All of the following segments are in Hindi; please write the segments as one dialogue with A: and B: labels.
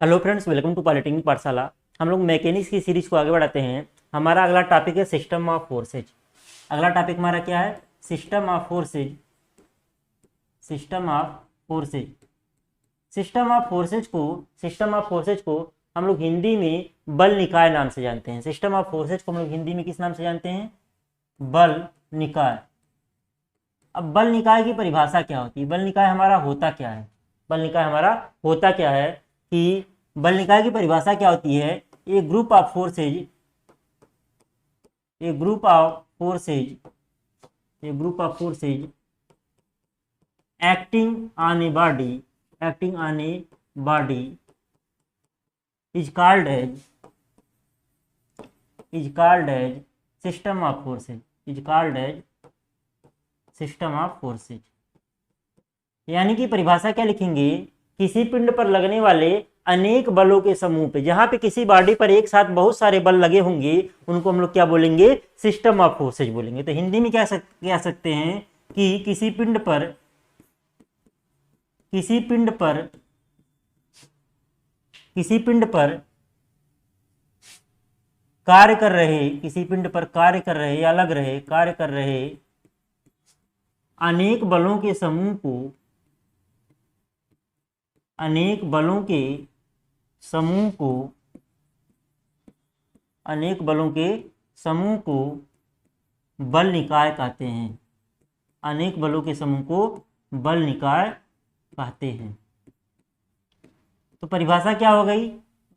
A: Hello friends, welcome to polytechnic Pathshala. हम लोग मैकेनिक्स की सीरीज को आगे बढ़ाते हैं। हमारा अगला टॉपिक है सिस्टम ऑफ फोर्सेज। अगला टॉपिक हमारा क्या है? System of forces. System of forces. System of forces को हम लोग हिंदी में बल निकाय नाम से जानते हैं। सिस्टम ऑफ फोर्सेज को हम लोग हिंदी में किस नाम से जानते हैं? बल निकाय। अब बल निकाय की परिभाषा क्या होती है? बल निकाय हमारा होता क्या है? बल निकाय हमारा होता क्या है कि बल निकाय की परिभाषा क्या होती है? A group of forces, a group of forces, a group of forces acting on a body, acting on a body is called as system of forces, is called as system of forces। यानी कि परिभाषा क्या लिखेंगे? किसी पिंड पर लगने वाले अनेक बलों के समूह पे, जहां पे किसी बॉडी पर एक साथ बहुत सारे बल लगे होंगे, उनको हम लोग क्या बोलेंगे? सिस्टम ऑफ फोर्सेज बोलेंगे। तो हिंदी में क्या कह सकते हैं कि किसी पिंड पर किसी पिंड पर किसी पिंड पर कार्य कर रहे, किसी पिंड पर कार्य कर रहे या लग रहे, कार्य कर रहे अनेक बलों के समूह को, अनेक बलों के समूह को, अनेक बलों के समूह को बल निकाय कहते हैं। अनेक बलों के समूह को बल निकाय कहते हैं। तो परिभाषा क्या हो गई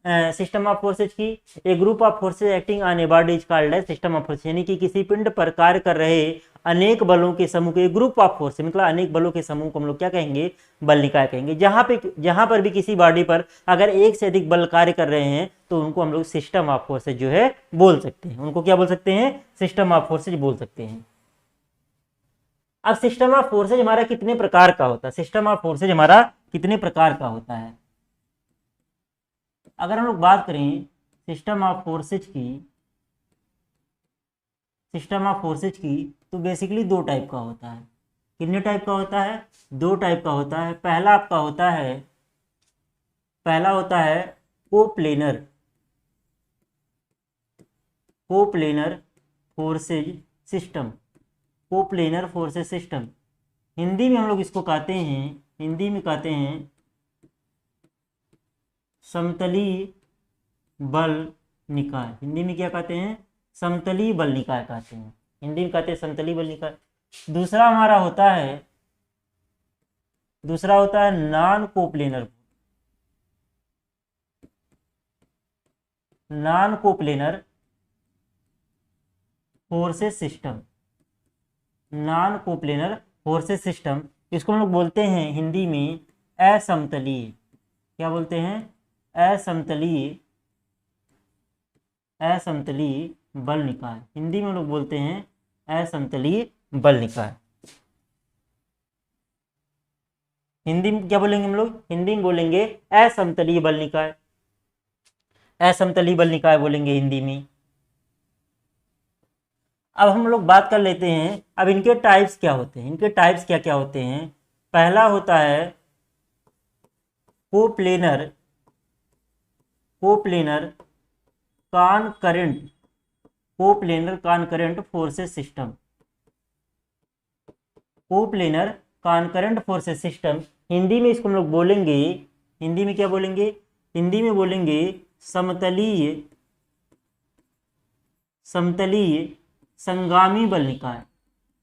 A: सिस्टम ऑफ फोर्सेज की? A group of forces acting on a body is called as system of forces. यानी कि किसी पिंड पर कार्य कर रहे अनेक बलों के समूह के ग्रुप ऑफ फोर्स, मतलब अनेक बलों के समूह को हम लोग क्या कहेंगे? बल निकाय कहेंगे। जहां पर भी किसी बॉडी पर अगर एक से अधिक बल कार्य कर रहे हैं तो उनको हम लोग सिस्टम ऑफ फोर्सेज जो है बोल सकते हैं। उनको क्या बोल सकते हैं? सिस्टम ऑफ फोर्सेज बोल सकते हैं। अब सिस्टम ऑफ फोर्सेज हमारा कितने प्रकार का होता है? सिस्टम ऑफ फोर्सेज हमारा कितने प्रकार का होता है? अगर हम लोग बात करें सिस्टम ऑफ फोर्सेज की, सिस्टम ऑफ फोर्सेज की, तो बेसिकली दो टाइप का होता है। कितने टाइप का होता है? दो टाइप का होता है। पहला आपका होता है, पहला होता है coplanar, coplanar forces system. Coplanar forces system Hindi में हम लोग इसको कहते हैं, हिंदी में कहते हैं समतलीय बल निकाय। हिंदी में क्या कहते हैं? समतलीय बल निकाय कहते हैं। हिंदी में कहते हैं समतलीय बल निकाय। दूसरा हमारा होता है, दूसरा होता है non coplanar, non coplanar forces system. Non coplanar forces system, इसको हम लोग बोलते हैं हिंदी में असमतलीय। क्या बोलते हैं? असमतलीय, असमतलीय बल निकाय। हिंदी में हम लोग बोलते हैं असमतलीय बल निकाय। हिंदी में क्या बोलेंगे हम लोग? हिंदी में बोलेंगे असमतलीय बल निकाय, असमतलीय बल निकाय बोलेंगे हिंदी में। अब हम लोग बात कर लेते हैं, अब इनके टाइप्स क्या होते हैं, इनके टाइप्स क्या क्या होते हैं। पहला होता है coplanar, coplanar कॉनकरेंट, coplanar कॉनकरेंट forces system. Coplanar कॉनकरेंट forces system, Hindi में इसको हम लोग बोलेंगे, हिंदी में क्या बोलेंगे? हिंदी में बोलेंगे समतलीय, समतलीय संगामी बल निकाय।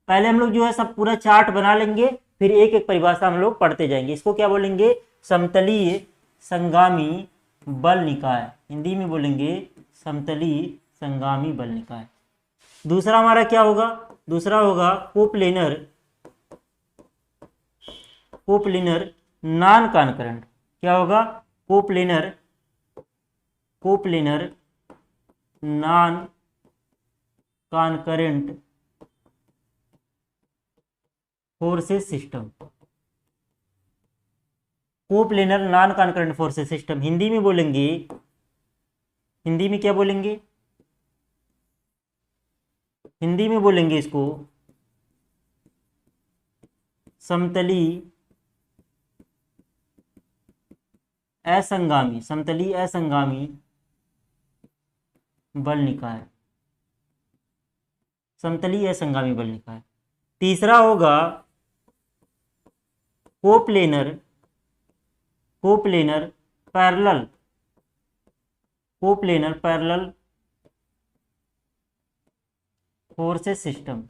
A: पहले हम लोग जो है सब पूरा चार्ट बना लेंगे, फिर एक एक परिभाषा हम लोग पढ़ते जाएंगे। इसको क्या बोलेंगे? समतलीय संगामी बल निकाय। हिंदी में बोलेंगे समतलीय संगामी बल निकाय। दूसरा हमारा क्या होगा? दूसरा होगा कोप्लेनर, कोप्लेनर नॉन कॉनकरेंट। क्या होगा? Coplanar, coplanar non कॉनकरेंट forces system. Coplanar non कॉनकरेंट forces system Hindi में बोलेंगे, हिंदी में क्या बोलेंगे? हिंदी में बोलेंगे इसको समतलीय असंगामी, समतलीय असंगामी बल निकाय, समतलीय असंगामी बल निकाय। तीसरा होगा coplanar, coplanar parallel, coplanar parallel forces system,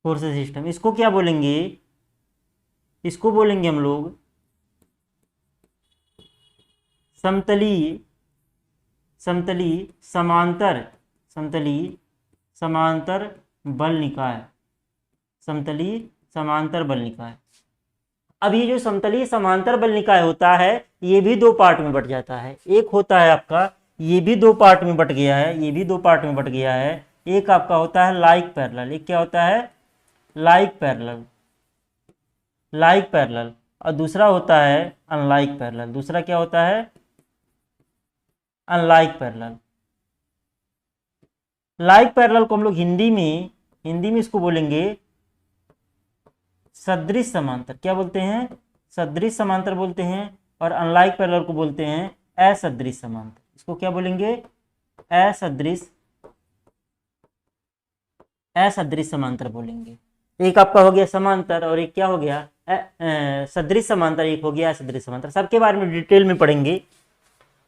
A: forces system. इसको क्या बोलेंगे, इसको बोलेंगे हम लोग समतलीय, समतलीय समांतर, समतलीय समांतर बल निकाय, समतलीय समांतर बल निकाय। अब ये जो समतलीय समांतर बल निकाय होता है ये भी दो पार्ट में बट जाता है। एक होता है आपका, ये भी दो पार्ट में बट गया है, ये भी दो पार्ट में बट गया है। एक आपका होता है लाइक पैरेलल, एक क्या होता है लाइक पैरेलल, लाइक पैरेलल, और दूसरा होता है अनलाइक पैरेलल। दूसरा क्या होता है अनलाइक पैरेलल। लाइक पैरेलल को हम लोग हिंदी में इसको बोलेंगे सदृश समांतर। क्या बोलते हैं, सदृश समांतर बोलते हैं। और अनलाइक पैरेलल को बोलते हैं असदृश समांतर। इसको क्या बोलेंगे असदृश, असदृश समांतर बोलेंगे। एक आपका हो गया समांतर और एक क्या हो गया सदृश समांतर, एक हो गया असदृश समांतर। सबके बारे में डिटेल में पढ़ेंगे।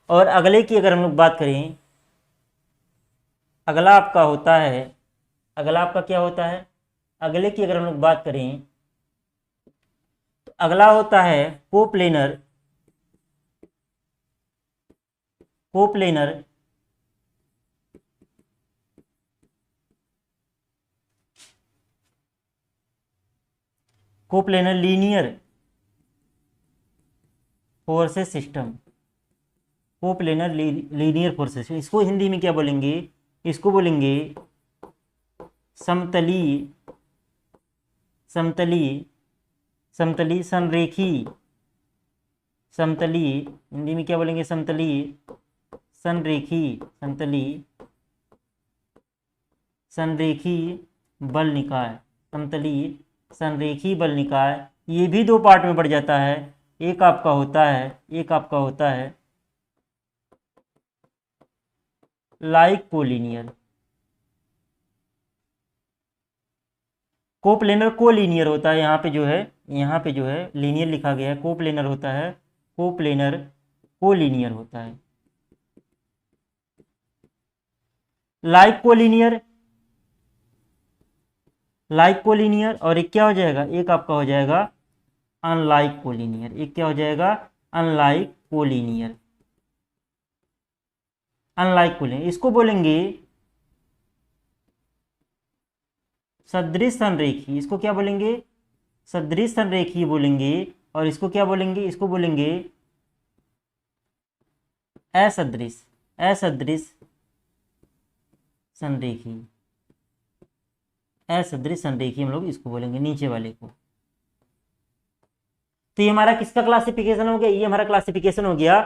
A: और अगले की अगर हम लोग बात करें, अगला आपका होता है, अगला आपका क्या होता है, अगले की अगर हम लोग बात करें तो अगला होता है coplanar, coplanar coplanar linear forces system, coplanar linear forces. इसको हिंदी में क्या बोलेंगे, इसको बोलेंगे समतलीय, समतलीय, समतलीय संरेखी, समतलीय हिंदी में क्या बोलेंगे समतलीय संरेखी, समतलीय संरेखी बल निकाय, समतलीय संरेखी बल निकाय। ये भी दो पार्ट में बढ़ जाता है। एक आपका होता है, एक आपका होता है लाइक कोलिनियर, कोप्लेनर कोलिनियर होता है। यहाँ पे जो है, यहाँ पे जो है लीनियर लिखा गया है, कोप्लेनर होता है, कोप्लेनर कोलिनियर होता है। लाइक कोलिनियर, लाइक कोलिनियर, और एक क्या हो जाएगा, एक आपका हो जाएगा अनलाइक कोलिनियर। एक क्या हो जाएगा अनलाइक कोलिनियर, अनलाइक कोलिनियर। इसको बोलेंगे सदृश संरेखी। इसको क्या बोलेंगे सदृश संरेखी बोलेंगे। और इसको क्या बोलेंगे, इसको बोलेंगे असदृश, असदृश संरेखी, असदृश संरेखी हम लोग इसको बोलेंगे नीचे वाले को। तो ये हमारा किसका क्लासिफिकेशन हो गया, ये हमारा क्लासिफिकेशन हो गया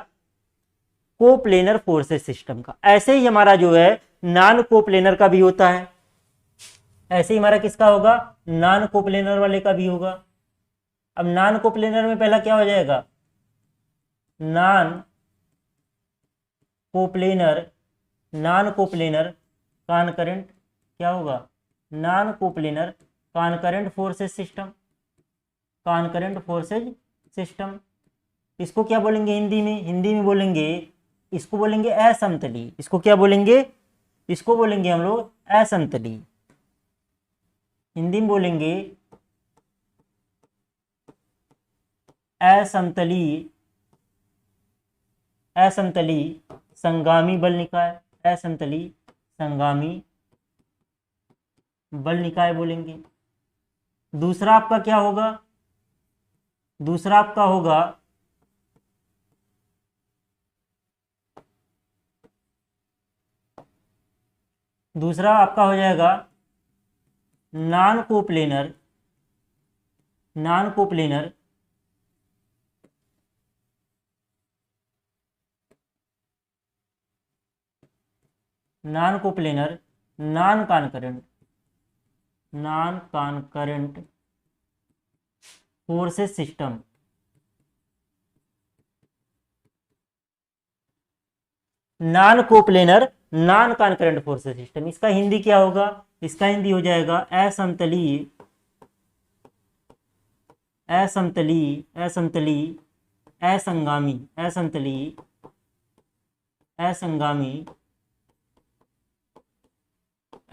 A: कोप्लेनर फोर्सेस सिस्टम का। ऐसे ही हमारा जो है नॉन कोप्लेनर का भी होता है, ऐसे ही हमारा किसका होगा नॉन कोप्लेनर वाले का भी होगा। अब नॉन कोप्लेनर में पहला क्या हो जाएगा, नॉन कोप्लेनर, नॉन कोप्लेनर कॉनकरेंट, क्या होगा non coplanar कॉनकरेंट forces system, कॉनकरेंट forces system. इसको क्या बोलेंगे हिंदी में, हिंदी में बोलेंगे, इसको बोलेंगे असमतली। इसको क्या बोलेंगे, इसको बोलेंगे हम लोग असमतली। हिंदी में बोलेंगे असमतली, असमतली संगामी बल निकाय, असमतली संगामी बल निकाय बोलेंगे। दूसरा आपका क्या होगा, दूसरा आपका होगा दूसरा आपका हो जाएगा non coplanar, non coplanar non coplanar non कॉनकरेंट, non कॉनकरेंट forces system, non coplanar non concurrent forces system. इसका हिंदी क्या होगा? इसका हिंदी हो जाएगा असमतलीय असमतलीय असमतलीय असंगामी असमतलीय असंगामी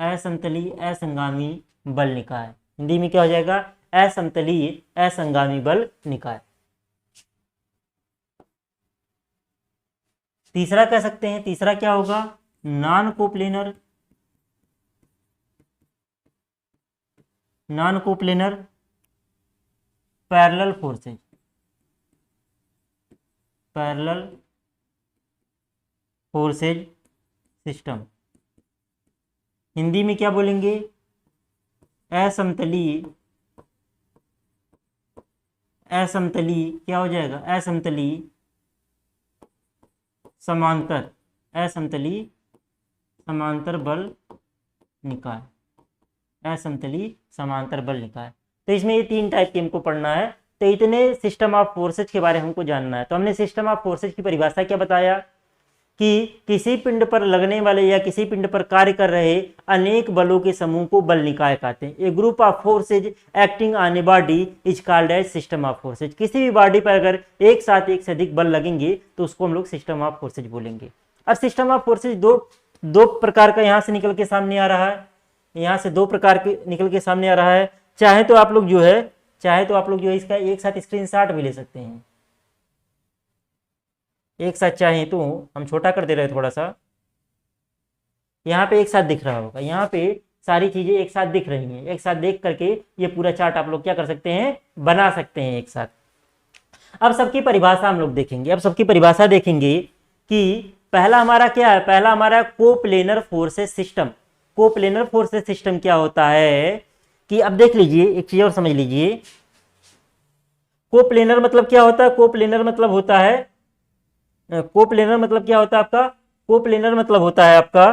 A: असमतलीय असंगामी बल निकाय। हिंदी में क्या हो जाएगा? असमतलीय असंगामी बल निकाय। तीसरा कह सकते हैं, तीसरा क्या होगा? Non coplanar parallel forces system. Hindi में क्या बोलेंगे? असमतलीय क्या हो जाएगा? असमतलीय समांतर बल निकाय। असमतलीय समांतर बल निकाय। तो इसमें ये 3 टाइप के हमको पढ़ना है। तो इतने सिस्टम ऑफ फोर्सेज के बारे में हमको जानना है। तो हमने सिस्टम ऑफ फोर्सेज की परिभाषा क्या बताया कि किसी पिंड पर लगने वाले या किसी पिंड पर कार्य कर रहे अनेक बलों के समूह को बल निकाय कहते हैं। A group of forces acting on a body is called as system of forces. किसी भी बॉडी पर अगर एक साथ एक से अधिक बल लगेंगे तो उसको हम लोग सिस्टम ऑफ फोर्सेज बोलेंगे। अब सिस्टम ऑफ फोर्सेज दो प्रकार का यहाँ से निकल के सामने आ रहा है, यहाँ से 2 प्रकार के निकल के सामने आ रहा है। चाहे तो आप लोग जो है इसका एक साथ स्क्रीनशॉट भी ले सकते हैं। एक साथ चाहे तो हम छोटा कर दे रहे हैं थोड़ा सा, यहाँ पे एक साथ दिख रहा होगा, यहाँ पे सारी चीजें एक साथ दिख रही हैं। एक साथ देख करके ये पूरा चार्ट आप लोग क्या कर सकते हैं? बना सकते हैं एक साथ। अब सबकी परिभाषा हम लोग देखेंगे। अब सबकी परिभाषा देखेंगे कि पहला हमारा क्या है? पहला हमारा coplanar forces system. Coplanar forces system क्या होता है कि अब देख लीजिए, एक चीज और समझ लीजिए। कोप्लेनर मतलब क्या होता है? कोप्लेनर मतलब क्या होता है आपका? कोप्लेनर मतलब होता है आपका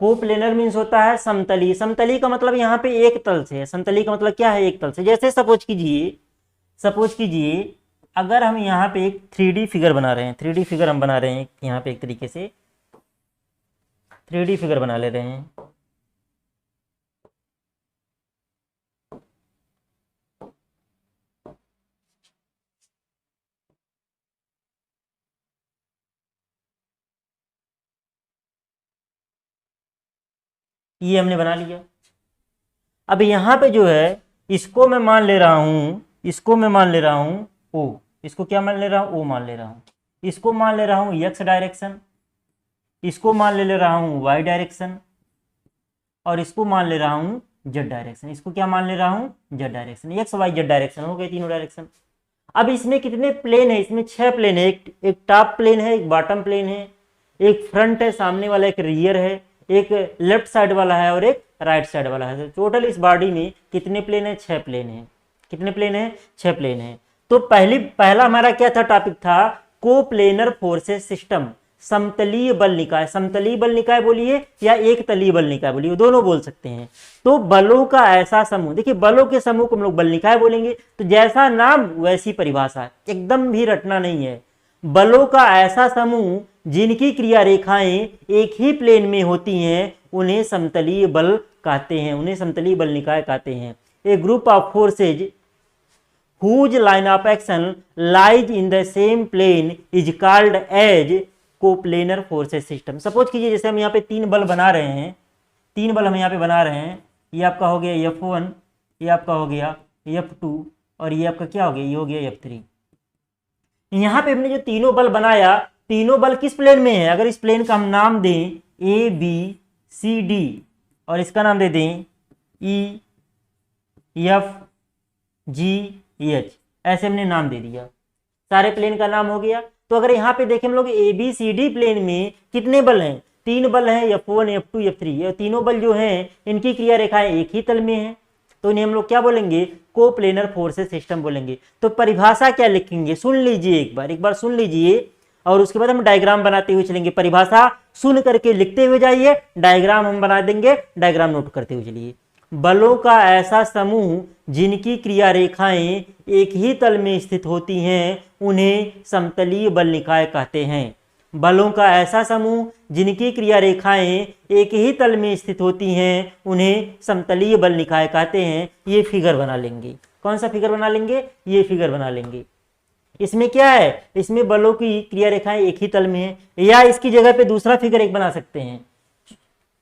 A: कोप्लेनर मीन्स होता है समतली। समतली का मतलब यहाँ पे एक तल से है। समतली का मतलब क्या है? एक तल से। जैसे सपोज कीजिए अगर हम यहाँ पे एक 3D फिगर बना रहे हैं, 3D फिगर हम बना रहे हैं यहाँ पे, एक तरीके से 3D फिगर बना ले रहे हैं। ये हमने बना लिया। अब यहाँ पे जो है इसको मैं मान ले रहा हूँ ओ। इसको क्या मान ले रहा हूँ? ओ मान ले रहा हूँ। इसको मान ले रहा हूँ x डायरेक्शन, इसको मान ले रहा हूँ y डायरेक्शन, और इसको मान ले रहा हूँ z डायरेक्शन। इसको क्या मान ले रहा हूँ? z direction. x y z direction हो गए, तीनों डायरेक्शन। अब इसमें कितने प्लेन है? इसमें 6 प्लेन है। एक टॉप प्लेन है, एक बॉटम प्लेन है, एक फ्रंट है सामने वाला, एक रियर है, एक लेफ्ट साइड वाला है और एक राइट साइड वाला है। टोटल इस बॉडी में कितने प्लेन है? 6 प्लेन है। कितने प्लेन है? 6 प्लेन है। तो पहला हमारा क्या था? टॉपिक था कोप्लेनर फोर्सेस सिस्टम, समतलीय बल निकाय। समतलीय बल निकाय बोलिए या एक तलीय बल निकाय बोलिए, दोनों बोल सकते हैं। तो बलों का ऐसा समूह, देखिए बलों के समूह को हम लोग बल निकाय बोलेंगे। तो जैसा नाम वैसी परिभाषा, एकदम भी रटना नहीं है। बलों का ऐसा समूह जिनकी क्रिया रेखाएं एक ही प्लेन में होती हैं उन्हें समतलीय बल कहते हैं, उन्हें समतलीय बल निकाय कहते हैं। A group of forces whose line of action lies in the same plane is called as coplanar forces system। Suppose कीजिए जैसे हम यहाँ पे 3 बल बना रहे हैं, 3 बल हम यहाँ पे बना रहे हैं। ये आपका हो गया F1, ये आपका हो गया F2 और ये आपका क्या हो गया? ये हो गया F3। यहाँ पे हमने जो तीनों बल बनाया, तीनों बल किस प्लेन में है? अगर इस प्लेन का हम नाम दें ABCD और इसका नाम दे दें EFGH, ऐसे हमने नाम दे दिया, सारे प्लेन का नाम हो गया। तो अगर यहाँ पे देखें हम लोग ABCD प्लेन में कितने बल हैं? 3 बल हैं, F1 F2 F3। ये तीनों बल जो हैं इनकी क्रिया रेखाएं एक ही तल में हैं, तो इन्हें हम लोग क्या बोलेंगे? कोप्लेनर फोर्सेस सिस्टम बोलेंगे। तो परिभाषा क्या लिखेंगे? सुन लीजिए एक बार सुन लीजिए। और उसके बाद हम डायग्राम बनाते हुए चलेंगे। परिभाषा सुन करके लिखते हुए जाइए, डायग्राम हम बना देंगे, डायग्राम नोट करते हुए चलिए। बलों का ऐसा समूह जिनकी क्रिया रेखाएं एक ही तल में स्थित होती हैं उन्हें समतलीय बल निकाय कहते हैं। बलों का ऐसा समूह जिनकी क्रिया रेखाएं एक ही तल में स्थित होती हैं उन्हें समतलीय बल निकाय कहते हैं। ये फिगर बना लेंगे। कौन सा फिगर बना लेंगे? ये फिगर बना लेंगे। इसमें क्या है? इसमें बलों की क्रिया रेखाएं एक ही तल में है, या इसकी जगह पे दूसरा फिगर एक बना सकते हैं।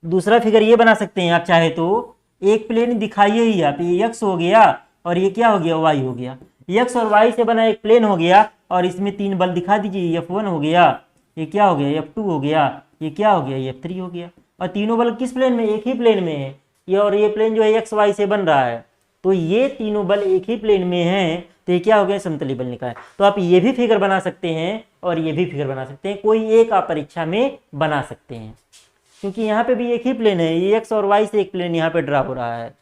A: दूसरा फिगर ये बना सकते हैं आप चाहे तो, एक प्लेन दिखाइए ही आप, ये एक्स हो गया और ये क्या हो गया? वाई हो गया। एक्स और वाई से बना एक प्लेन हो गया और इसमें 3 बल दिखा दीजिए। F1 हो गया, ये क्या हो गया? F2 हो गया, ये क्या हो गया? F3 हो गया। और तीनों बल किस प्लेन में? एक ही प्लेन में है। ये और ये प्लेन जो है एक्स वाई से बन रहा है, तो ये तीनों बल एक ही प्लेन में हैं, तो ये क्या हो गया? समतलीय बल निकाय। तो आप ये भी फिगर बना सकते हैं और ये भी फिगर बना सकते हैं, कोई एक आप परीक्षा में बना सकते हैं, क्योंकि यहाँ पे भी एक ही प्लेन है। ये एक्स और वाई से एक प्लेन यहाँ पे ड्रा हो रहा है।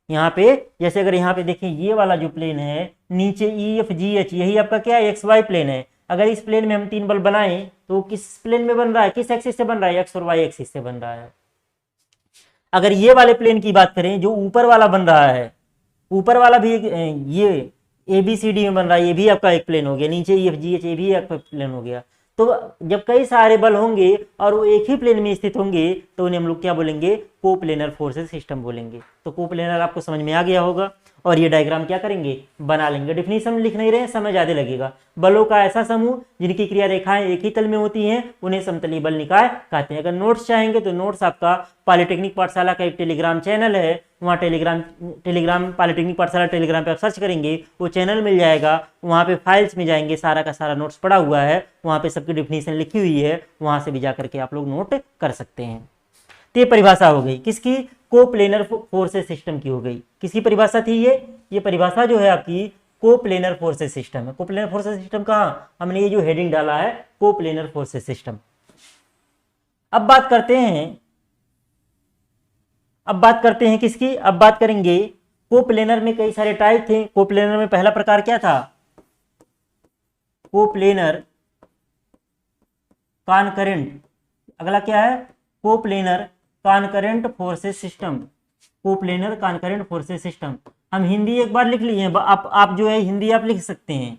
A: यहाँ पे जैसे अगर यहाँ पे देखें, ये वाला जो प्लेन है नीचे EFGH, यही आपका क्या है? एक्स वाई प्लेन है। अगर इस प्लेन में हम 3 बल बनाएं तो किस प्लेन में बन रहा है? किस एक्सिस से बन रहा है? एक्स और वाई एक्सिस से बन रहा है। अगर ये वाले प्लेन की बात करें जो ऊपर वाला बन रहा है, ऊपर वाला भी ये ABCD में बन रहा है, ये भी आपका एक प्लेन हो गया। नीचे EFGH, ये भी आपका प्लेन हो गया। तो जब कई सारे बल होंगे और वो एक ही प्लेन में स्थित होंगे तो उन्हें हम लोग क्या बोलेंगे? कोप्लेनर फोर्सेस सिस्टम बोलेंगे। तो कोप्लेनर आपको समझ में आ गया होगा। और ये डायग्राम क्या करेंगे? बना लेंगे। डेफिनेशन लिख नहीं रहे, समय ज्यादा लगेगा। बलों का ऐसा समूह जिनकी क्रिया रेखाएं एक ही तल में होती हैं उन्हें समतलीय बल निकाय कहते हैं। अगर नोट्स चाहेंगे तो नोट्स आपका पॉलिटेक्निक पाठशाला का एक टेलीग्राम चैनल है, वहाँ टेलीग्राम पॉलिटेक्निक पाठशाला टेलीग्राम पे आप सर्च करेंगे, वो चैनल मिल जाएगा। वहाँ पे फाइल्स में जाएंगे, सारा का सारा नोट्स पड़ा हुआ है, वहाँ पे सबकी डेफिनेशन लिखी हुई है, वहाँ से भी जा करके आप लोग नोट कर सकते हैं। तो ये परिभाषा हो गई किसकी? कोप्लेनर फोर्सेस सिस्टम की हो गई। किसकी परिभाषा थी ये परिभाषा जो है आपकी कोप्लेनर फोर्सेस सिस्टम है। कोप्लेनर फोर्सेस सिस्टम कहाँ? हमने ये जो हेडिंग डाला है कोप्लेनर फोर्सेस सिस्टम। अब बात करते हैं किसकी? अब बात करेंगे कोप्लेनर में कई सारे टाइप थे। कोप्लेनर में पहला प्रकार क्या था? कोप्लेनर कॉनकरेंट। अगला क्या है? Coplanar कॉनकरेंट forces system. Coplanar कॉनकरेंट forces system. हम हिंदी एक बार लिख लिए हैं, आप जो है हिंदी आप लिख सकते हैं,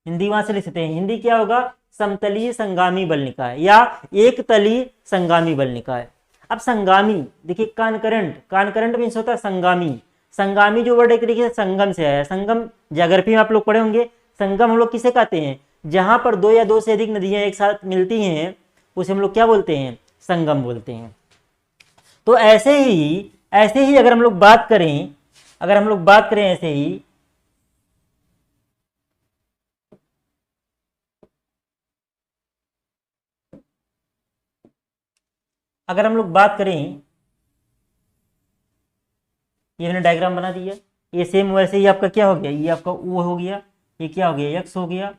A: हिंदी वहां से लिख सकते हैं। हिंदी क्या होगा? समतलीय संगामी बल निकाय या एक तलीय संगामी बल निकाय। अब संगामी देखिए, कॉनकरेंट मीन्स होता है संगामी। संगामी जो वर्ड एक तरीके से संगम से आया। संगम ज्योग्राफी में आप लोग पढ़े होंगे। संगम हम लोग किसे कहते हैं? जहां पर 2 या 2 से अधिक नदियां एक साथ मिलती हैं उसे हम लोग क्या बोलते हैं? संगम बोलते हैं। तो ऐसे ही अगर हम लोग बात करें ऐसे ही, अगर हम लोग बात करें, ये मैंने डायग्राम बना दिया, ये सेम वैसे ही आपका क्या हो गया? ये आपका O हो गया, ये क्या हो गया? X हो गया,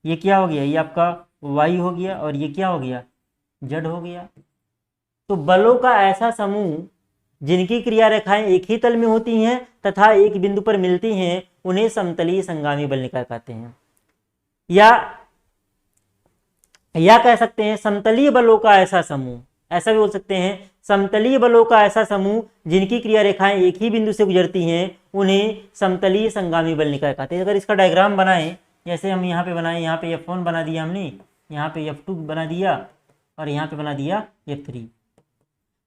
A: ये क्या हो गया? ये आपका Y हो गया, और ये क्या हो गया? Z हो गया। तो बलों का ऐसा समूह जिनकी क्रिया रेखाएं एक ही तल में होती हैं तथा एक बिंदु पर मिलती हैं उन्हें समतलीय संगामी बल निकाय कहते हैं। या कह सकते हैं समतलीय बलों का ऐसा समूह, ऐसा भी बोल सकते हैं। समतलीय बलों का ऐसा समूह जिनकी क्रिया रेखाएं एक ही बिंदु से गुजरती हैं उन्हें समतलीय संगामी बल निकाय कहते हैं। अगर इसका डायग्राम बनाएं, जैसे हम यहाँ पे बनाए, यहाँ पे F1 बना दिया हमने, यहाँ पे F2 बना दिया और यहाँ पे बना दिया F3।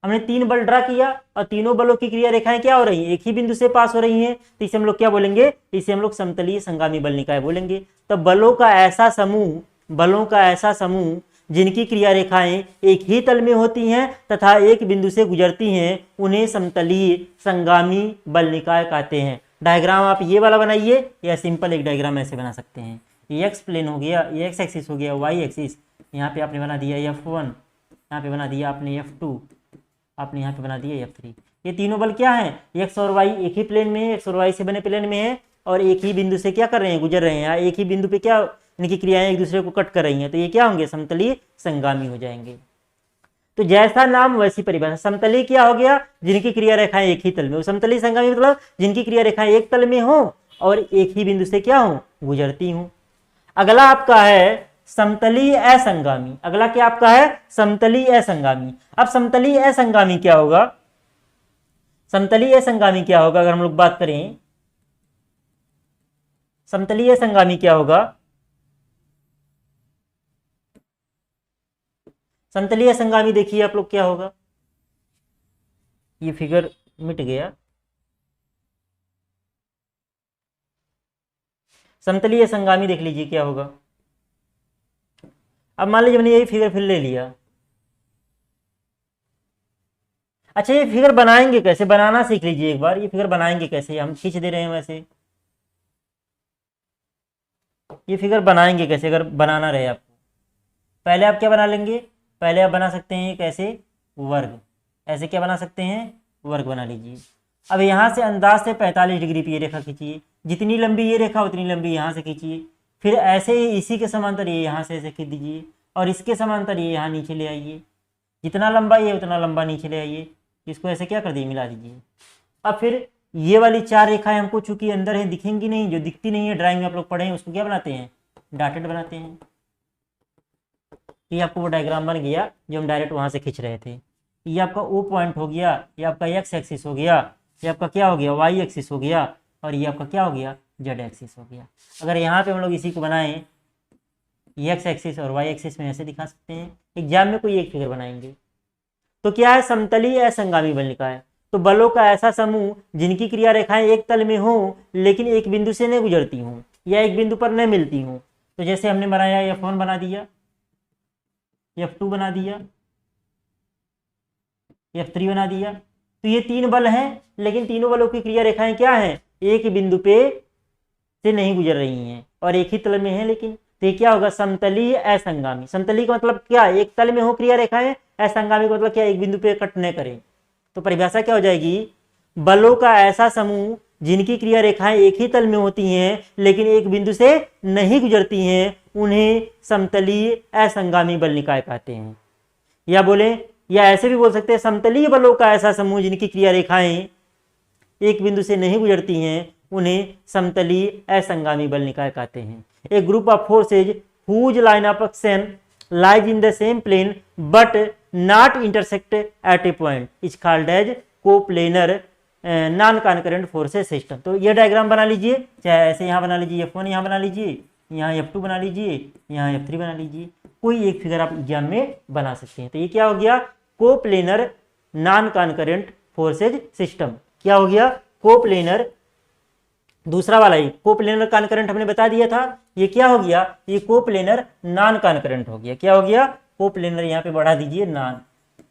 A: हमने 3 बल ड्रा किया और तीनों बलों की क्रिया रेखाएं क्या हो रही हैं? एक ही बिंदु से पास हो रही हैं, तो इसे हम लोग क्या बोलेंगे? इसे हम लोग समतलीय संगामी बल निकाय बोलेंगे। तो बलों का ऐसा समूह जिनकी क्रिया रेखाएं एक ही तल में होती हैं तथा एक बिंदु से गुजरती हैं उन्हें समतलीय संगामी बल निकाय कहते हैं। डायग्राम आप ये वाला बनाइए या सिंपल एक डायग्राम ऐसे बना सकते हैं। ये एक्स प्लेन हो गया, ये एक्स एक्सिस हो गया, वाई एक्सिस, यहाँ पे आपने बना दिया F1, यहाँ पे बना दिया आपने F2, आपने यहाँ पे बना दिया F3। ये तीनों बल क्या हैं? एक्स और वाई एक ही प्लेन में है, एक्स और वाई से बने प्लेन में है और एक ही बिंदु से क्या कर रहे हैं? गुजर रहे हैं। एक ही बिंदु पे क्या इनकी क्रियाएं एक दूसरे को कट कर रही हैं, तो ये क्या होंगे? समतलीय संगामी हो जाएंगे। तो जैसा नाम वैसी परिभाषा। समतलीय क्या हो गया? जिनकी क्रिया रेखाएं एक ही तल में हो। समतलीय संगामी मतलब जिनकी क्रिया रेखाएं एक तल में हो और एक ही बिंदु से क्या हो? गुजरती हूं। अगला आपका है समतलीय असंगामी। अगला क्या आपका है? समतलीय असंगामी। अब समतलीय असंगामी क्या होगा? समतलीय असंगामी क्या होगा अगर हम लोग बात करें, समतलीय असंगामी क्या होगा? समतलीय असंगामी देखिए आप लोग क्या होगा, ये फिगर मिट गया। समतलीय असंगामी देख लीजिए क्या होगा। अब मान लीजिए मैंने यही फिगर फिर ले लिया। अच्छा, ये फिगर बनाएंगे कैसे? बनाना सीख लीजिए एक बार। ये फिगर बनाएंगे कैसे? हम खींच दे रहे हैं वैसे। ये फिगर बनाएंगे कैसे अगर बनाना रहे आपको? पहले आप क्या बना लेंगे? पहले आप बना सकते हैं कैसे? वर्ग। ऐसे क्या बना सकते हैं? वर्ग बना लीजिए। अब यहाँ से अंदाज से 45 डिग्री पे ये रेखा खींचिए। जितनी लंबी ये रेखा उतनी लंबी यहाँ से खींचिए। फिर ऐसे ही इसी के समांतर ये यहाँ से ऐसे खींच दीजिए और इसके समांतर ये यहाँ नीचे ले आइए। जितना लंबा ये उतना लंबा नीचे ले आइए। इसको ऐसे क्या कर दिए? मिला दीजिए। अब फिर ये वाली 4 रेखाएं हमको चूंकि अंदर है दिखेंगी नहीं, जो दिखती नहीं है ड्राइंग में आप लोग पढ़े हैं उसको क्या बनाते हैं? डॉटेड बनाते हैं। ये आपको वो डायग्राम बन गया जो हम डायरेक्ट वहां से खींच रहे थे। ये आपका ओ पॉइंट हो गया, ये आपका एक्स एक्सिस हो गया, ये आपका क्या हो गया? वाई एक्सिस हो गया, और ये आपका क्या हो गया? जेड एक्सिस हो गया। अगर यहाँ पे हम लोग इसी को बनाएं, एक्स एक्सिस और वाई एक्सिस में ऐसे दिखा सकते हैं। एग्जाम में कोई एक फिगर बनाएंगे तो क्या है? समतलीय असंगामी बल निकाय। तो बलों का ऐसा समूह जिनकी क्रिया रेखाएं एक तल में हो लेकिन एक बिंदु से नहीं गुजरती हूँ या एक बिंदु पर नहीं मिलती हूँ। तो जैसे हमने बनाया F1 बना दिया, F2 बना दिया, F3 बना दिया। तो ये 3 बल हैं लेकिन तीनों बलों की क्रिया रेखाएं क्या हैं? एक बिंदु पे से नहीं गुजर रही हैं और एक ही तल में है। लेकिन तो ये क्या होगा? समतलीय असंगामी। समतलीय का मतलब क्या? एक तल में हो क्रिया रेखाएं। असंगामी का मतलब क्या? एक बिंदु पे कट न करें। तो परिभाषा क्या हो जाएगी? बलों का ऐसा समूह जिनकी क्रिया रेखाएं एक ही तल में होती हैं लेकिन एक बिंदु से नहीं गुजरती हैं, उन्हें समतलीय असंगामी बल निकाय कहते हैं। या बोले, या ऐसे भी बोल सकते हैं, समतलीय बलों का ऐसा समूह जिनकी क्रिया रेखाएं एक बिंदु से नहीं गुजरती हैं, उन्हें समतलीय असंगामी बल निकाय कहते हैं। A group of forces whose line of action lies in the same plane but not intersect at a point is called as coplanar non concurrent forces system. तो ये डायग्राम बना लीजिए, चाहे ऐसे यहाँ बना लीजिए, F1 यहाँ बना लीजिए, यहाँ F2 बना लीजिए, यहाँ F3 बना लीजिए। कोई एक फिगर आप एग्जाम में बना सकते हैं। तो ये क्या हो गया? Coplanar non concurrent forces system. क्या हो गया? कोप्लेनर। दूसरा वाला ही कोप्लेनर कॉन्करेंट हमने बता दिया था। ये क्या हो गया? ये कोप्लेनर नॉन कॉन्करेंट हो गया। क्या हो गया? कोप्लेनर। यहाँ पे बढ़ा दीजिए non,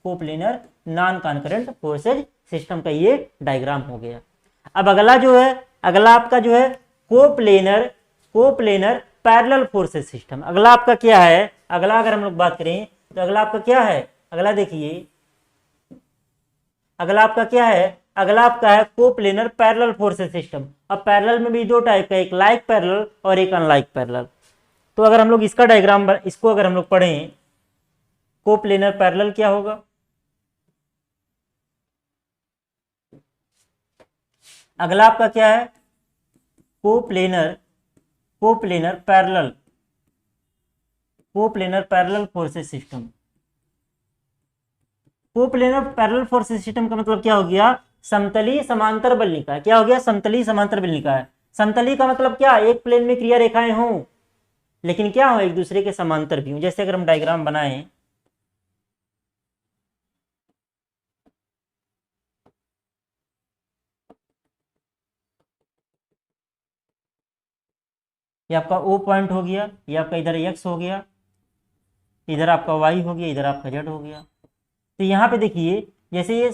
A: coplanar non concurrent forces system का ये डायग्राम हो गया। अब अगला जो है, अगला आपका जो है कोप्लेनर पैरेलल फोर्सेज सिस्टम। अगला आपका क्या है? अगला अगर हम लोग बात करें तो अगला आपका क्या है? अगला देखिए, अगला आपका क्या है? अगला आपका है कोप्लेनर पैरेलल फोर्सेज सिस्टम। अब पैरेलल में भी 2 टाइप का, एक लाइक पैरेलल और एक अनलाइक पैरेलल। तो अगर हम लोग इसका डायग्राम, इसको अगर हम लोग पढ़ें, कोप्लेनर पैरेलल क्या होगा? अगला आपका क्या है? Coplanar parallel forces system. Coplanar parallel forces system का मतलब क्या हो गया? समतलीय समांतर बल निकाय। क्या हो गया? समतलीय समांतर बल निकाय। समतलीय का मतलब क्या? एक प्लेन में क्रिया रेखाएं हों लेकिन क्या हो? एक दूसरे के समांतर भी हो। जैसे अगर हम डायग्राम बनाएं, ये आपका O पॉइंट हो गया, ये आपका इधर X हो गया, इधर आपका Y हो गया, इधर आपका Z हो गया। तो यहाँ पे देखिए, जैसे ये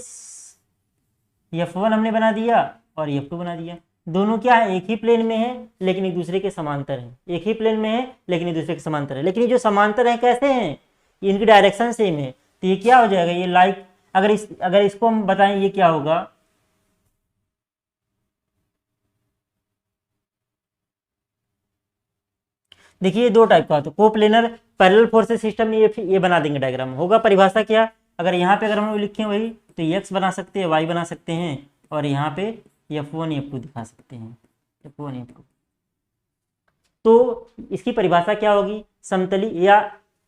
A: F1 हमने बना दिया और F2 बना दिया। दोनों क्या है? एक ही प्लेन में है लेकिन एक दूसरे के समांतर है। एक ही प्लेन में है लेकिन एक दूसरे के समांतर है। लेकिन ये जो समांतर है कैसे हैं? इनकी डायरेक्शन सेम है। तो ये क्या हो जाएगा? ये लाइक, अगर इसको हम बताएं, ये क्या होगा? देखिए 2 टाइप का होता है कोप्लेनर पैरेलल फोर्सेज सिस्टम में। ये बना देंगे डायग्राम। होगा परिभाषा क्या? अगर यहाँ पे अगर हम लिखें वही, तो एक्स बना सकते हैं, वाई बना सकते हैं, और यहाँ पे F1 F2 दिखा सकते हैं, F1 F2। तो इसकी परिभाषा क्या होगी? समतली या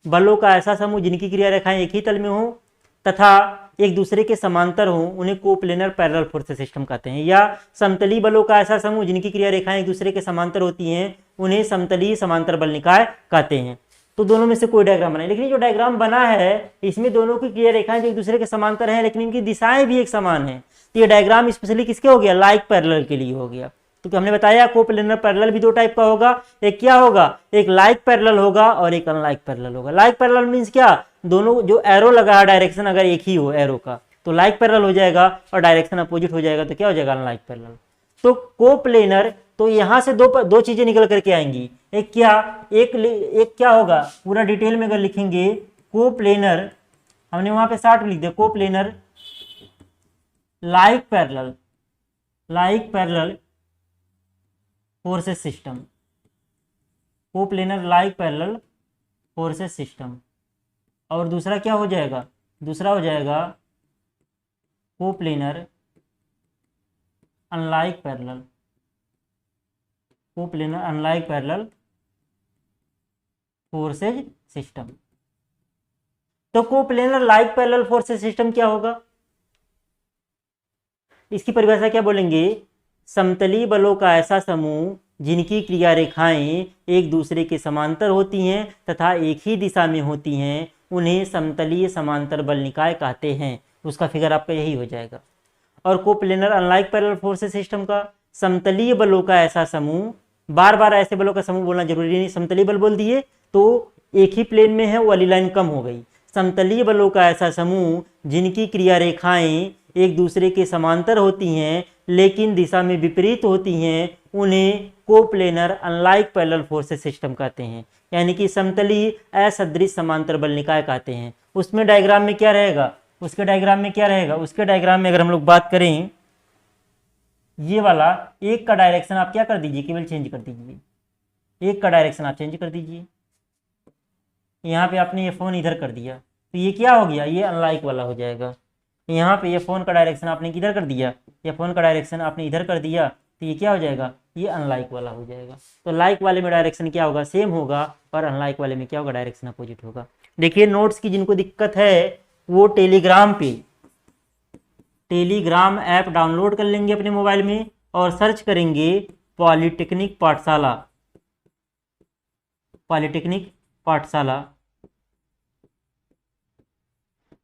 A: बलों का ऐसा समूह जिनकी क्रिया रेखाएं एक ही तल में हो तथा एक दूसरे के समांतर हो, उन्हें कोप्लेनर पैरेलल फोर्स सिस्टम कहते हैं। या समतली बलों का ऐसा समूह जिनकी क्रिया रेखाएं एक दूसरे के समांतर होती हैं, उन्हें समतली समांतर बल निकाय कहते हैं। तो दोनों में से कोई डायग्राम बना है, लेकिन जो डायग्राम बना है इसमें दोनों की क्रिया रेखाएं जो एक दूसरे के समांतर हैं, लेकिन इनकी दिशाएं भी एक समान है। तो ये डायग्राम स्पेशली किसके हो गया? लाइक पैरेलल के लिए हो गया। तो हमने बताया कोप्लेनर पैरेलल भी दो टाइप का होगा। एक क्या होगा? एक लाइक पैरेलल होगा और एक अनलाइक पैरेलल होगा। लाइक पैरेलल मींस क्या? दोनों जो एरो लगा है डायरेक्शन अगर एक ही हो एरो का तो लाइक पैरेलल हो जाएगा, और डायरेक्शन अपोजिट हो जाएगा तो क्या हो जाएगा? Unlike parallel. तो कोप्लेनर, तो यहां से दो चीजें निकल करके आएंगी। एक क्या? एक क्या होगा? पूरा डिटेल में अगर लिखेंगे कोप्लेनर, हमने वहां पे शार्ट लिख दिया, coplanar like parallel forces system, coplanar like parallel forces system. और दूसरा क्या हो जाएगा? दूसरा हो जाएगा coplanar unlike parallel, coplanar unlike parallel forces system. तो coplanar like parallel forces system क्या होगा? इसकी परिभाषा क्या बोलेंगे? समतली बलों का ऐसा समूह जिनकी क्रिया रेखाएं एक दूसरे के समांतर होती हैं तथा एक ही दिशा में होती हैं, उन्हें समतलीय समांतर बल निकाय कहते हैं। उसका फिगर आपका यही हो जाएगा। और coplanar unlike parallel forces system का समतलीय बलों का ऐसा समूह, बार बार ऐसे बलों का समूह बोलना जरूरी नहीं, समतलीय बल बोल दिए तो एक ही प्लेन में है, वो वाली लाइन कम हो गई। समतलीय बलों का ऐसा समूह जिनकी क्रिया रेखाएं एक दूसरे के समांतर होती हैं लेकिन दिशा में विपरीत होती हैं, उन्हें coplanar unlike parallel forces system कहते हैं। यानी कि समतलीय असदृश समांतर बल निकाय कहते हैं। उसमें डायग्राम में क्या रहेगा? उसके डायग्राम में क्या रहेगा? उसके डायग्राम में अगर हम लोग बात करें, ये वाला एक का डायरेक्शन आप क्या कर दीजिए? केवल चेंज कर दीजिए, एक का डायरेक्शन आप चेंज कर दीजिए। यहाँ पे आपने ये फोन इधर कर दिया तो ये क्या हो गया? ये अनलाइक वाला हो जाएगा। यहाँ पे ये फोन का डायरेक्शन आपने किधर कर दिया? ये फोन का डायरेक्शन आपने इधर कर दिया तो ये क्या हो जाएगा? ये अनलाइक वाला हो जाएगा। तो लाइक वाले में डायरेक्शन क्या होगा? सेम होगा, और अनलाइक वाले में क्या होगा? डायरेक्शन अपोजिट होगा। देखिए नोट्स की जिनको दिक्कत है वो टेलीग्राम ऐप डाउनलोड कर लेंगे अपने मोबाइल में और सर्च करेंगे पॉलिटेक्निक पाठशाला।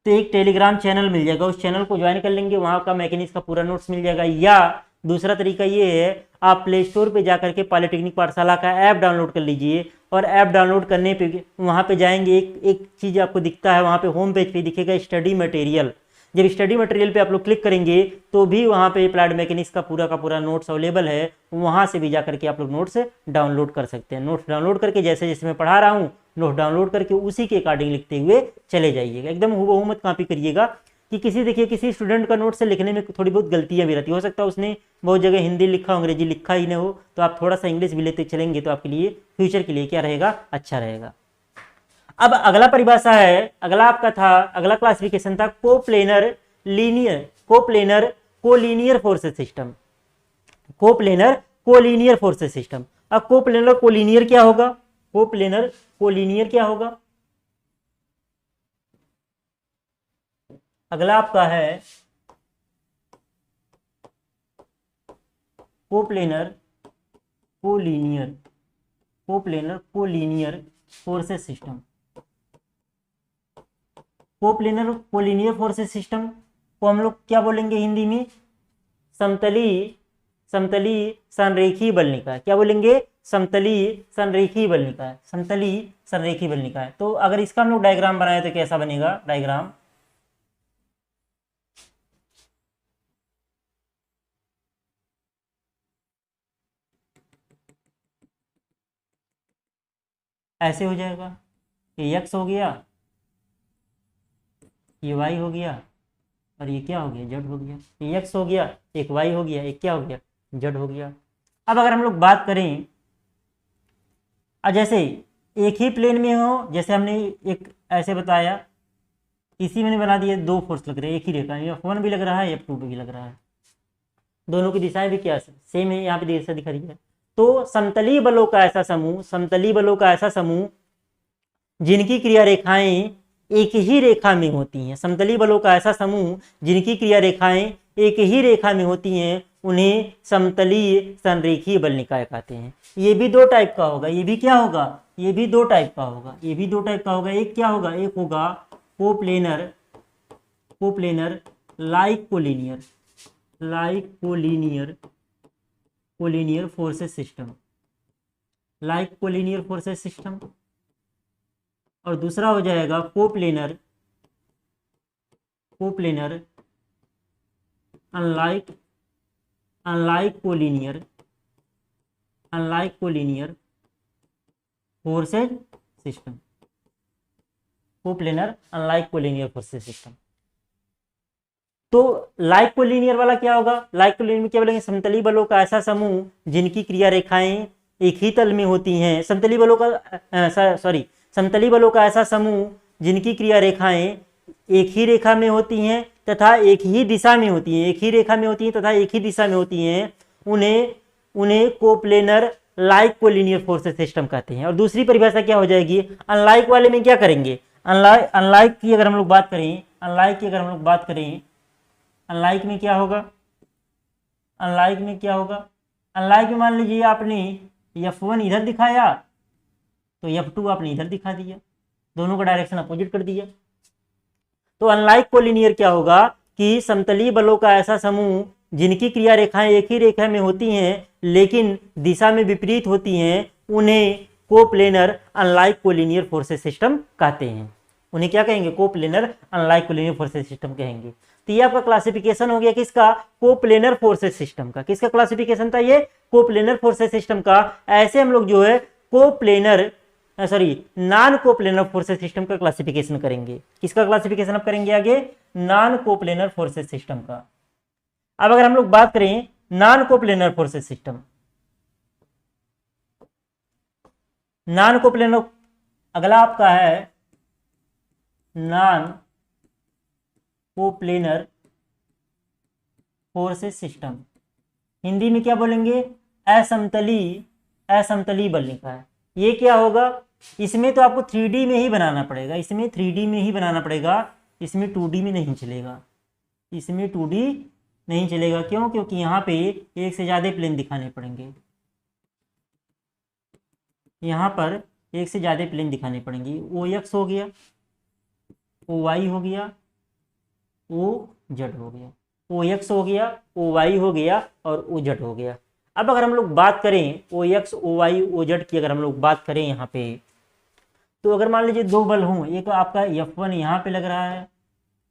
A: तो एक टेलीग्राम चैनल मिल जाएगा, उस चैनल को ज्वाइन कर लेंगे, वहां का मैकेनिक्स का पूरा नोट्स मिल जाएगा। या दूसरा तरीका ये है, आप प्ले स्टोर पे जाकर के पॉलिटेक्निक पाठशाला का ऐप डाउनलोड कर लीजिए, और ऐप डाउनलोड करने पे वहां पे जाएंगे, एक चीज़ आपको दिखता है वहां पे होम पेज पे दिखेगा स्टडी मटेरियल। जब स्टडी मटेरियल पे आप लोग क्लिक करेंगे तो भी वहाँ पे अप्लाइड मैकेनिक्स का पूरा नोट्स अवेलेबल है, वहाँ से भी जा करके आप लोग नोट्स डाउनलोड कर सकते हैं। नोट्स डाउनलोड करके जैसे जैसे मैं पढ़ा रहा हूँ नोट डाउनलोड करके उसी के अकॉर्डिंग लिखते हुए चले जाइएगा। एकदम हूबहू मत कॉपी करिएगा कि किसी स्टूडेंट का नोट से लिखने में थोड़ी बहुत गलतियाँ भी रहती हो सकता है उसने बहुत जगह हिंदी लिखा अंग्रेजी लिखा ही नहीं हो, तो आप थोड़ा सा इंग्लिश भी लेते चलेंगे तो आपके लिए फ्यूचर के लिए क्या रहेगा? अच्छा रहेगा। अब अगला परिभाषा है, अगला आपका था, अगला क्लासिफिकेशन था coplanar collinear forces system. Coplanar collinear forces system. अब कोप्लेनर कोलीनियर क्या होगा? कोप्लेनर कोलीनियर क्या होगा? अगला आपका है coplanar collinear forces system. Coplanar collinear forces system को हम लोग क्या बोलेंगे हिंदी में? समतली संरेखीय बल निकाय। क्या बोलेंगे? समतली संरेखीय बल निकाय, समतली संरेखीय बल निकाय। तो अगर इसका हम लोग डायग्राम बनाए तो कैसा बनेगा डायग्राम? ऐसे हो जाएगा, ये x हो गया, ये y हो गया, और ये क्या हो गया? z हो गया। ये x हो गया, एक y हो गया, एक क्या हो गया? z हो गया। अब अगर हम लोग बात करें, जैसे एक ही प्लेन में हो, जैसे हमने एक ऐसे बताया, इसी में बना दिए दो फोर्स लग रहे हैं एक ही रेखा में, F1 भी लग रहा है F2 भी लग रहा है, दोनों की दिशाएं भी क्या सेम है, यहाँ पे दिशा दिखा रही है। तो समतलीय बलों का ऐसा समूह, समतलीय बलों का ऐसा समूह जिनकी क्रिया रेखाएं एक ही रेखा में होती हैं, समतलीय बलों का ऐसा समूह जिनकी क्रिया रेखाएं एक ही रेखा में होती हैं, उन्हें समतलीय संरेखीय बल निकाय कहते हैं। ये भी दो टाइप का होगा, ये भी क्या होगा, ये भी दो टाइप का होगा, ये भी दो टाइप का होगा। एक क्या होगा, एक होगा coplanar, coplanar like collinear, like collinear, collinear forces system, like collinear forces system. और दूसरा हो जाएगा coplanar, coplanar unlike, unlike collinear, unlike collinear forces system, coplanar unlike collinear forces system. तो लाइक कोलिनियर वाला क्या होगा, लाइक कोलिनियर में क्या बोलेंगे, समतलीय बलों का ऐसा समूह जिनकी क्रिया रेखाएं एक ही तल में होती हैं, समतलीय बलों का सॉरी समतलीय बलों का ऐसा समूह जिनकी क्रिया रेखाएं एक ही रेखा में होती हैं तथा एक ही दिशा में होती हैं, एक ही रेखा में होती हैं तथा एक ही दिशा में होती हैं, उन्हें coplanar like collinear forces system कहते हैं। और दूसरी परिभाषा क्या हो जाएगी, अनलाइक वाले में क्या करेंगे, अनलाइक की अगर हम लोग बात करें, अनलाइक की अगर हम लोग बात करें, अनलाइक में क्या होगा, अनलाइक में क्या होगा, अनलाइक में मान लीजिए आपने F1 इधर दिखाया तो F2 आपने इधर दिखा दिया, दोनों का डायरेक्शन अपोजिट कर दिया। तो अनलाइक कोलिनियर क्या होगा कि समतलीय बलों का ऐसा समूह जिनकी क्रिया रेखाएं एक ही रेखा में होती हैं लेकिन दिशा में विपरीत होती हैं, उन्हें coplanar unlike collinear forces system कहते हैं। उन्हें क्या कहेंगे, coplanar unlike collinear forces system कहेंगे। तो ये आपका क्लासिफिकेशन हो गया किसका, कोप्लेनर फोर्सेस सिस्टम का। किसका क्लासिफिकेशन था ये, कोप्लेनर फोर्सेस सिस्टम का। ऐसे हम लोग जो है coplanar non coplanar forces system का क्लासिफिकेशन करेंगे। किसका क्लासिफिकेशन अब करेंगे आगे, नॉन कोप्लेनर फोर्सेस सिस्टम का। अब अगर हम लोग बात करें non coplanar forces system, non coplanar अगला आपका है non coplanar forces system. Hindi में क्या बोलेंगे, असमतलीय, असमतलीय बल निकाय। ये क्या होगा, इसमें तो आपको 3D में ही बनाना पड़ेगा, इसमें 3D में ही बनाना पड़ेगा, इसमें 2D में नहीं चलेगा, इसमें 2D नहीं चलेगा। क्यों, क्योंकि यहाँ पे एक से ज़्यादा प्लेन दिखाने पड़ेंगे, यहाँ पर एक से ज़्यादा प्लेन दिखाने पड़ेंगे। OX हो गया, OY हो गया, OZ हो गया, OX हो गया, OY हो गया और OZ हो गया। अब अगर हम लोग बात करें OX, OY, OZ की अगर हम लोग बात करें यहाँ पे, तो अगर मान लीजिए दो बल हों, एक आपका F1 यहाँ पे लग रहा है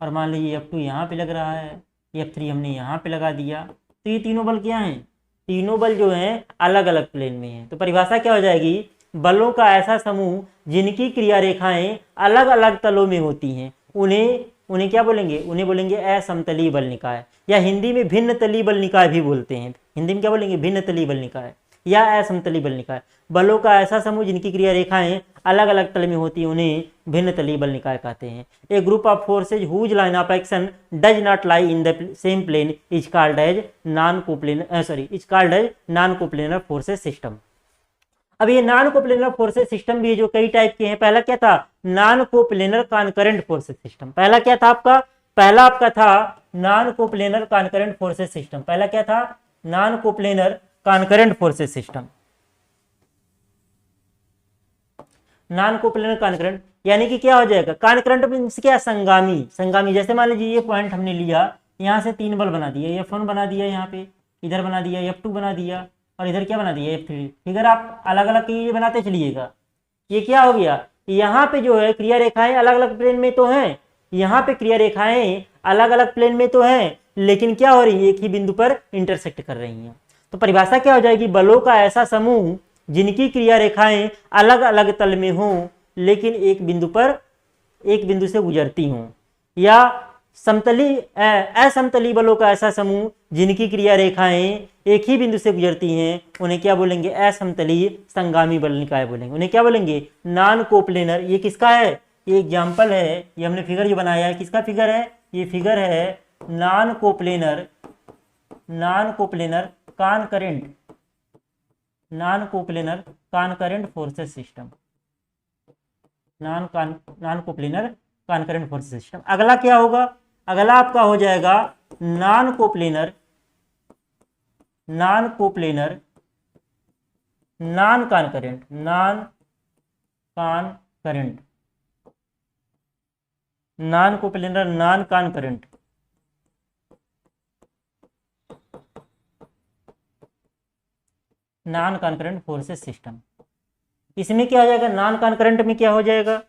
A: और मान लीजिए F2 यहाँ पे लग रहा है, F3 हमने यहाँ पे लगा दिया, तो ये तीनों बल क्या हैं, तीनों बल जो हैं अलग अलग प्लेन में हैं। तो परिभाषा क्या हो जाएगी, बलों का ऐसा समूह जिनकी क्रिया रेखाएं अलग अलग तलों में होती हैं, उन्हें क्या बोलेंगे, उन्हें बोलेंगे असमतलीय बल निकाय, या हिंदी में भिन्न तलीय बल निकाय भी बोलते हैं। हिंदी में क्या बोलेंगे, भिन्न तलीय बल निकाय या असमतलीय बल निकाय। बलों का ऐसा समूह जिनकी क्रिया रेखाएं अलग अलग तल में होती हैं, उन्हें भिन्न तलीय बल निकाय कहते हैं। A group of forces whose line of action does not lie in the same plane is called as non coplanar forces system. अब ये नॉन कोप्लेनर फोर्सेस सिस्टम भी जो कई टाइप के हैं। पहला क्या था, non coplanar concurrent forces system. पहला क्या था आपका, पहला आपका था non coplanar concurrent forces system. पहला क्या था, non coplanar concurrent forces system. Non coplanar concurrent यानी कि क्या हो जाएगा, कॉन्करेंट मींस क्या, संगामी, संगामी। जैसे मान लीजिए ये पॉइंट हमने लिया, यहाँ से तीन बल बना दिया, F1 बना दिया, यहाँ पे इधर बना दिया, F2 बना दिया और इधर क्या बना दिया, F3। फिगर आप अलग अलग ये बनाते चलिएगा। ये क्या हो गया, यहाँ पे जो है क्रिया रेखाएं अलग अलग प्लेन में तो हैं, यहाँ पे क्रिया रेखाएं अलग अलग प्लेन में तो हैं, लेकिन क्या हो रही है, एक ही बिंदु पर इंटरसेक्ट कर रही हैं। तो परिभाषा क्या हो जाएगी, बलों का ऐसा समूह जिनकी क्रिया रेखाएं अलग अलग तल में हों लेकिन एक बिंदु से गुजरती हों, या असमतलीय बलों का ऐसा समूह जिनकी क्रिया रेखाएं एक ही बिंदु से गुजरती हैं, उन्हें क्या बोलेंगे, असमतलीय संगामी बल निकाय बोलेंगे। उन्हें क्या बोलेंगे, नॉन कोप्लेनर। ये किसका है, ये एग्जाम्पल है, ये हमने फिगर जो बनाया है, किसका फिगर है, ये फिगर है non coplanar concurrent, non coplanar कॉनकरेंट forces system, non coplanar कॉनकरेंट forces system. अगला क्या होगा, अगला आपका हो जाएगा non coplanar non कॉनकरेंट non कॉनकरेंट non coplanar non कॉनकरेंट non कॉनकरेंट forces system. इसमें क्या हो जाएगा, नॉन कॉनकरेंट में क्या हो जाएगा,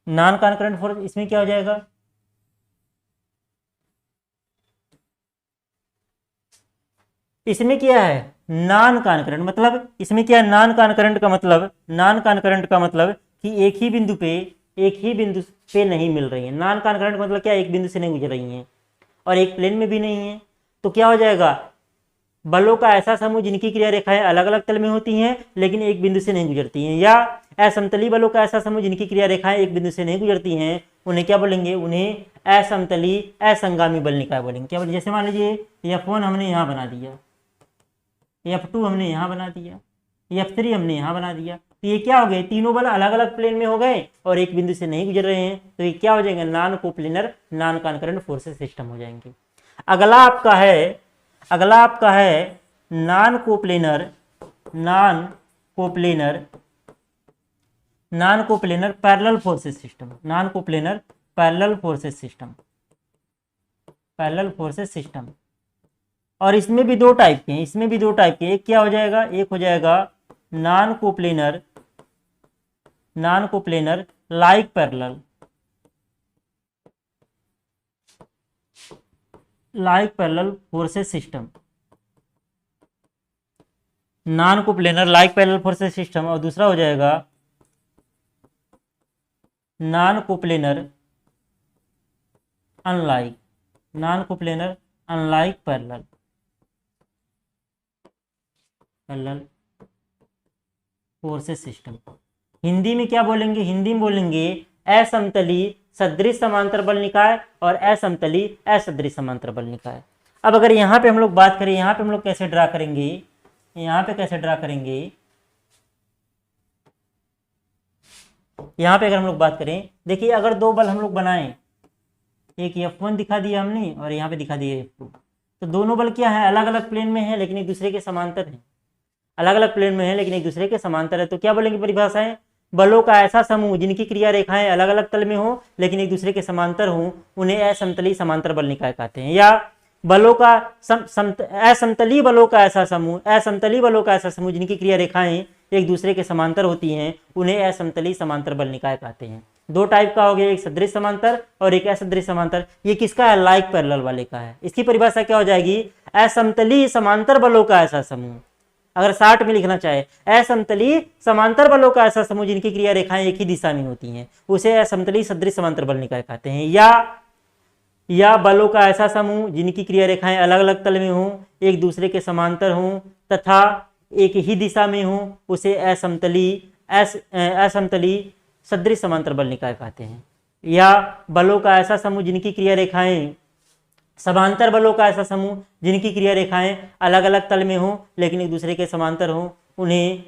A: नॉन कॉनकरेंट फोर्स, इसमें क्या हो जाएगा, इसमें क्या है नॉन कॉनकरेंट, मतलब इसमें क्या है नॉन कॉनकरेंट का मतलब, नॉन कॉनकरेंट का मतलब कि एक ही बिंदु पे नहीं मिल रही है। नॉन कॉनकरेंट मतलब क्या, एक बिंदु से नहीं गुजर रही है और एक प्लेन में भी नहीं है। तो क्या हो जाएगा, बलों का ऐसा समूह जिनकी क्रिया रेखाएं अलग अलग तल में होती हैं लेकिन एक बिंदु से नहीं गुजरती हैं, या असमतली बलों का ऐसा समूह जिनकी क्रिया रेखाएं एक बिंदु से नहीं गुजरती हैं, उन्हें क्या बोलेंगे, उन्हें असमतली असंगामी बल निकाय बोलेंगे। क्या बोले, जैसे मान लीजिए F1 हमने यहाँ बना दिया, F2 हमने यहाँ बना दिया, F3 हमने यहाँ बना दिया, तो ये क्या हो गए, तीनों बल अलग अलग प्लेन में हो गए और एक बिंदु से नहीं गुजर रहे हैं, तो ये क्या हो जाएंगे, non coplanar non कॉनकरेंट forces system हो जाएंगे। अगला आपका है non coplanar parallel forces system, non coplanar parallel forces system. और इसमें भी दो टाइप के हैं, एक क्या हो जाएगा, एक हो जाएगा non coplanar like parallel forces system, non coplanar like parallel forces system. और दूसरा हो जाएगा non coplanar unlike parallel forces system. Hindi में क्या बोलेंगे, हिंदी में बोलेंगे असमतली सदृश समांतर बल निकाय और असमतली असदृश समांतर बल निकाय। अब अगर यहाँ पे हम लोग बात करें, यहाँ पे हम लोग कैसे ड्रा करेंगे, यहाँ पे अगर हम लोग बात करें, देखिए अगर दो बल हम लोग बनाएं, एक F1 दिखा दिया हमने और यहाँ पे दिखा दिया F2, तो दोनों बल क्या है, अलग अलग प्लेन में है लेकिन एक दूसरे के समांतर है, तो क्या बोलेंगे परिभाषाएं, बलों का ऐसा समूह जिनकी क्रिया रेखाएं अलग अलग तल में हो लेकिन एक दूसरे के समांतर हो, उन्हें असमतली समांतर बल निकाय कहते हैं। या बलों का असमतली बलों का ऐसा समूह जिनकी क्रिया रेखाएं एक दूसरे के समांतर होती हैं, उन्हें असमतली समांतर बल निकाय कहते हैं। दो टाइप का हो गया, एक सदृश समांतर और एक असदृश समांतर। ये किसका है, लाइक पैरेलल वाले का है। इसकी परिभाषा क्या हो जाएगी, असमतली समांतर बलों का ऐसा समूह, अगर 60 में लिखना चाहे, असमतली समांतर बलों का ऐसा समूह जिनकी क्रिया रेखाएं एक ही दिशा में होती हैं, उसे असमतली सदृश समांतर बल निकाय कहते हैं। या बलों का ऐसा समूह जिनकी क्रिया रेखाएं अलग अलग तल में हों, एक दूसरे के समांतर हों तथा एक ही दिशा में हों, उसे असमतली सदृश समांतर बल निकाय कहते हैं। या बलों का ऐसा समूह जिनकी क्रिया रेखाएं समांतर बलों का ऐसा समूह जिनकी क्रिया रेखाएं अलग अलग तल में हों लेकिन एक दूसरे के समांतर हों, उन्हें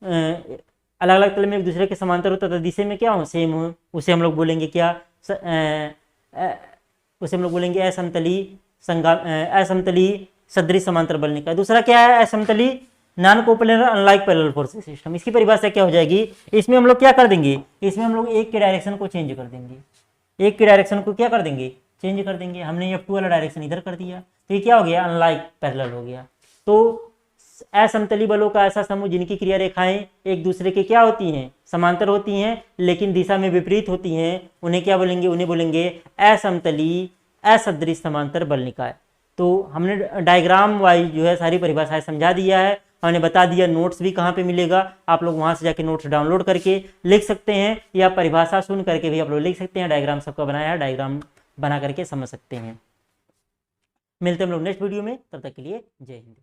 A: अलग अलग तल में एक दूसरे के समांतर हो तथा दिशा में क्या हो, सेम हो, उसे हम लोग बोलेंगे क्या, उसे हम लोग बोलेंगे असमतली सदृश समांतर बल निकाय। दूसरा क्या है, असमतली non coplanar unlike parallel forces system. इसकी परिभाषा क्या हो जाएगी, इसमें हम लोग क्या कर देंगे, इसमें हम लोग एक के डायरेक्शन को चेंज कर देंगे, चेंज कर देंगे। हमने F2 वाला डायरेक्शन इधर कर दिया, तो ये क्या हो गया, अनलाइक पैरेलल हो गया। तो असमतली बलों का ऐसा समूह जिनकी क्रिया रेखाएं एक दूसरे के क्या होती हैं, समांतर होती हैं लेकिन दिशा में विपरीत होती हैं, उन्हें क्या बोलेंगे, उन्हें बोलेंगे असमतली असदृश समांतर बल निकाय। तो हमने डायग्राम वाइज जो है सारी परिभाषाएं समझा दिया है, हमने बता दिया। नोट्स भी कहाँ पे मिलेगा, आप लोग वहां से जाके नोट्स डाउनलोड करके लिख सकते हैं या परिभाषा सुन करके भी आप लोग लिख सकते हैं। डायग्राम सबका बनाया है, डायग्राम बना करके समझ सकते हैं। मिलते हैं हम लोग नेक्स्ट वीडियो में, तब तक के लिए जय हिंद।